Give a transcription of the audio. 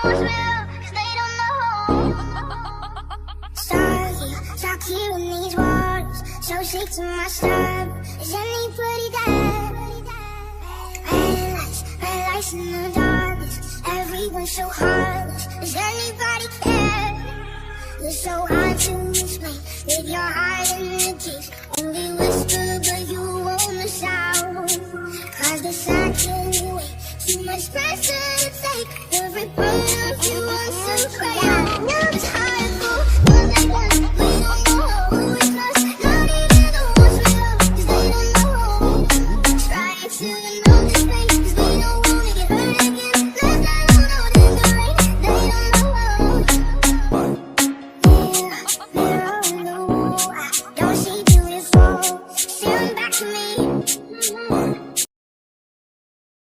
what's real, 'cause they don't know. Stuck here in these waters, so sick to my stomach. Is anybody there? Red lights in the darkness, everyone's so heartless. Does anybody care? You're so hard to explain, with your heart in the case. Only whisper, but you won't miss out. Cause the second you wait, too much pressure to take. Every part of you wants to cry out. It's hard to one at one, we don't know who is us. Not even the ones we love, 'cause they don't know. Trying to